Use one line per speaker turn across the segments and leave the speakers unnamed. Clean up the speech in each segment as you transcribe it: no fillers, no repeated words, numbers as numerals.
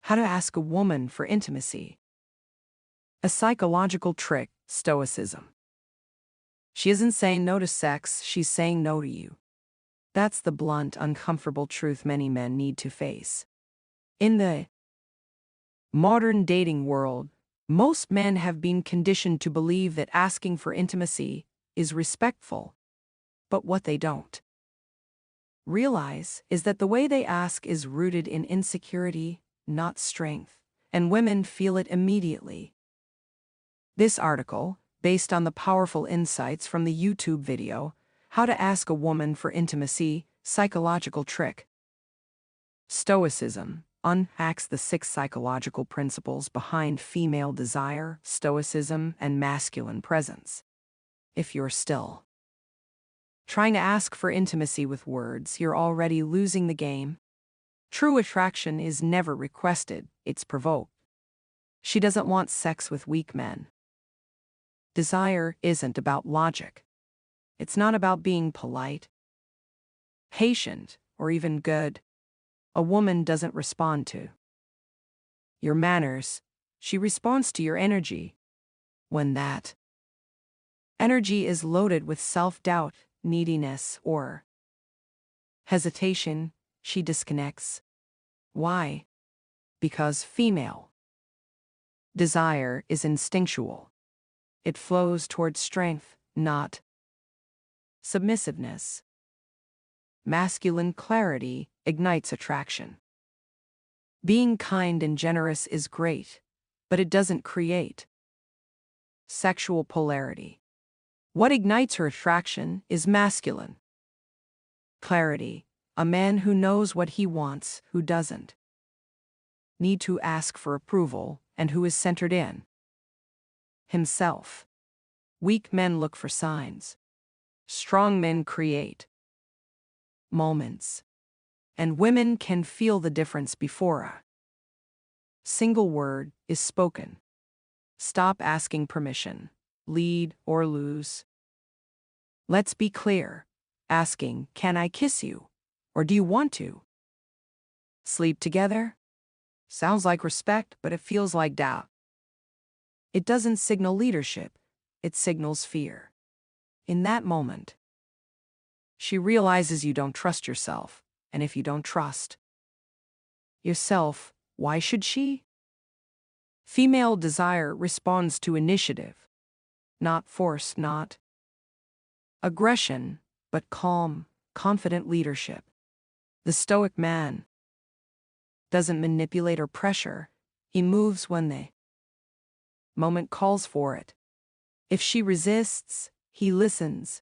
How to ask a woman for intimacy. A psychological trick, Stoicism. She isn't saying no to sex, she's saying no to you. That's the blunt, uncomfortable truth many men need to face. In the modern dating world, most men have been conditioned to believe that asking for intimacy is respectful. But what they don't realize is that the way they ask is rooted in insecurity, not strength, and women feel it immediately. This article, based on the powerful insights from the YouTube video, How to Ask a Woman for Intimacy, Psychological Trick. Stoicism unpacks the 6 psychological principles behind female desire, stoicism, and masculine presence. If you're still trying to ask for intimacy with words, you're already losing the game. True attraction is never requested, it's provoked. She doesn't want sex with weak men. Desire isn't about logic. It's not about being polite, patient, or even good. A woman doesn't respond to your manners, she responds to your energy. When that energy is loaded with self-doubt, neediness, or hesitation, she disconnects. Why? Because female desire is instinctual. It flows towards strength, not submissiveness. Masculine clarity ignites attraction. Being kind and generous is great, but it doesn't create sexual polarity. What ignites her attraction is masculine clarity, a man who knows what he wants, who doesn't need to ask for approval, and who is centered in himself. Weak men look for signs. Strong men create moments. And women can feel the difference before a single word is spoken. Stop asking permission. Lead or lose. Let's be clear. Asking, "Can I kiss you?" or "Do you want to sleep together?" sounds like respect, but it feels like doubt. It doesn't signal leadership, it signals fear. In that moment, she realizes you don't trust yourself, and if you don't trust yourself, why should she? Female desire responds to initiative, not force, not aggression, but calm, confident leadership. The stoic man doesn't manipulate or pressure, he moves when the moment calls for it. If she resists, he listens.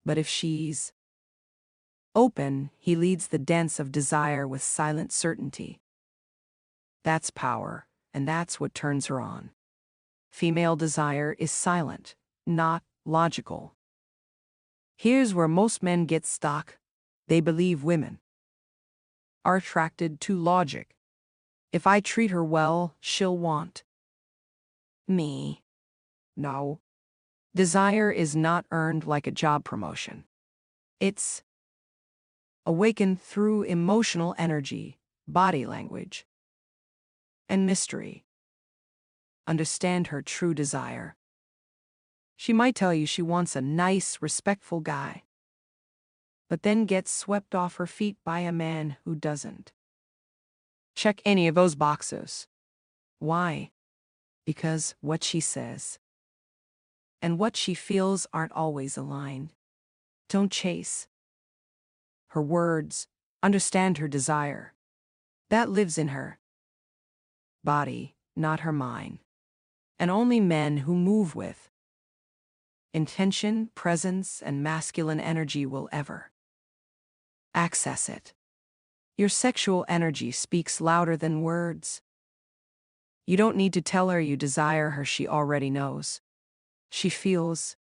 But if she's open, he leads the dance of desire with silent certainty. That's power, and that's what turns her on. Female desire is silent, not logical. Here's where most men get stuck. They believe women are attracted to logic. If I treat her well, she'll want me. No. Desire is not earned like a job promotion. It's awakened through emotional energy, body language, and mystery. Understand her true desire. She might tell you she wants a nice, respectful guy, but then gets swept off her feet by a man who doesn't check any of those boxes. Why? Because what she says and what she feels aren't always aligned. Don't chase her words, understand her desire. That lives in her body, not her mind. And only men who move with intention, presence, and masculine energy will ever access it. Your sexual energy speaks louder than words. You don't need to tell her you desire her, she already knows. She feels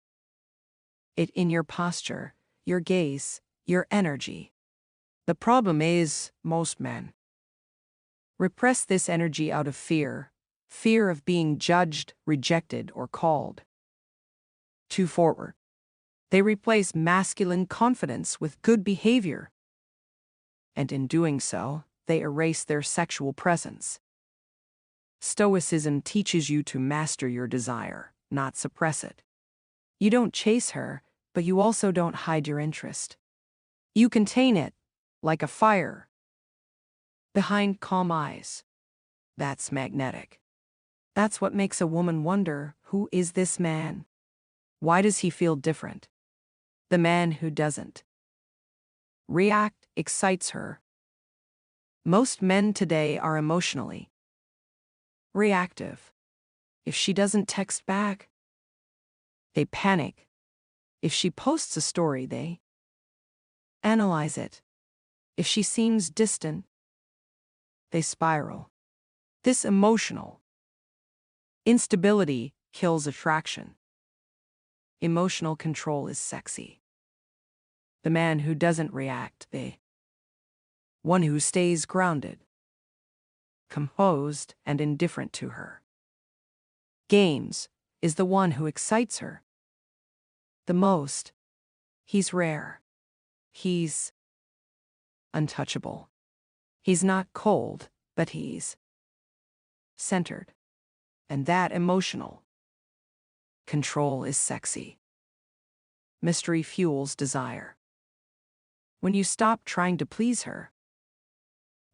it in your posture, your gaze, your energy. The problem is, most men repress this energy out of fear of being judged, rejected, or called too forward. They replace masculine confidence with good behavior. And in doing so, they erase their sexual presence. Stoicism teaches you to master your desire, not suppress it. You don't chase her, but you also don't hide your interest. You contain it, like a fire, behind calm eyes. That's magnetic. That's what makes a woman wonder, who is this man? Why does he feel different? The man who doesn't react excites her. Most men today are emotionally reactive. If she doesn't text back, they panic. If she posts a story, they analyze it. If she seems distant, they spiral. This emotional instability kills attraction. Emotional control is sexy. The man who doesn't react, the one who stays grounded, composed, and indifferent to her games, is the one who excites her the most. He's rare. He's untouchable. He's not cold, but he's centered. And that emotional control is sexy. Mystery fuels desire. When you stop trying to please her,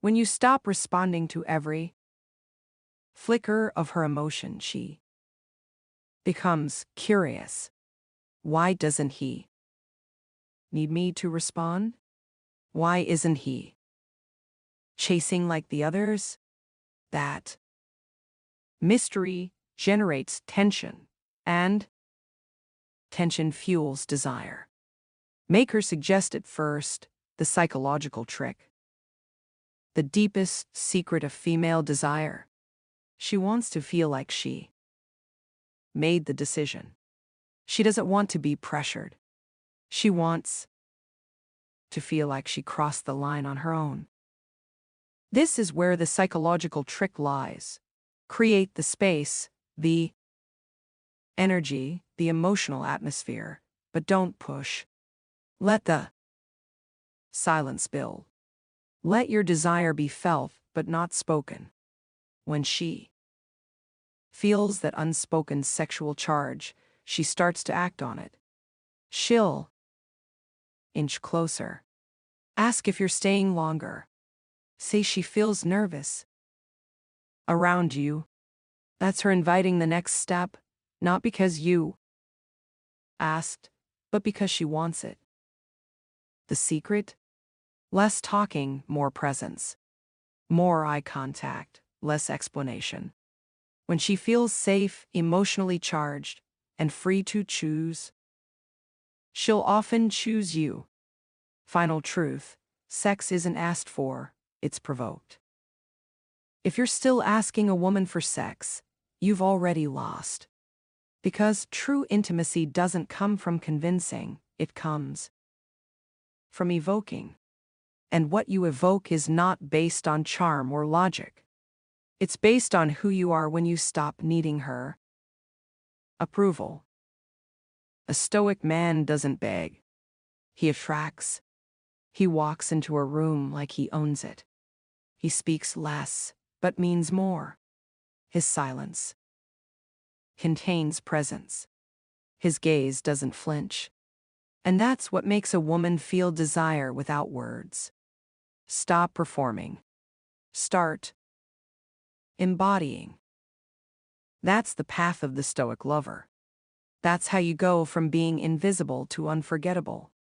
when you stop responding to every flicker of her emotion, she becomes curious. Why doesn't he need me to respond? Why isn't he chasing like the others? That mystery generates tension, and tension fuels desire. Make her suggest it first, the psychological trick. The deepest secret of female desire. She wants to feel like she made the decision. She doesn't want to be pressured. She wants to feel like she crossed the line on her own. This is where the psychological trick lies. Create the space, the energy, the emotional atmosphere, but don't push. Let the silence build. Let your desire be felt, but not spoken. When she feels that unspoken sexual charge, she starts to act on it. She'll inch closer. Ask if you're staying longer. Say she feels nervous around you. That's her inviting the next step, not because you asked, but because she wants it. The secret? Less talking, more presence. More eye contact, less explanation. When she feels safe, emotionally charged, and free to choose, she'll often choose you. Final truth: sex isn't asked for, it's provoked. If you're still asking a woman for sex, you've already lost. Because true intimacy doesn't come from convincing, it comes from evoking. And what you evoke is not based on charm or logic. It's based on who you are when you stop needing her approval. A stoic man doesn't beg. He attracts. He walks into a room like he owns it. He speaks less, but means more. His silence contains presence. His gaze doesn't flinch. And that's what makes a woman feel desire without words. Stop performing. Start embodying. That's the path of the stoic lover. That's how you go from being invisible to unforgettable.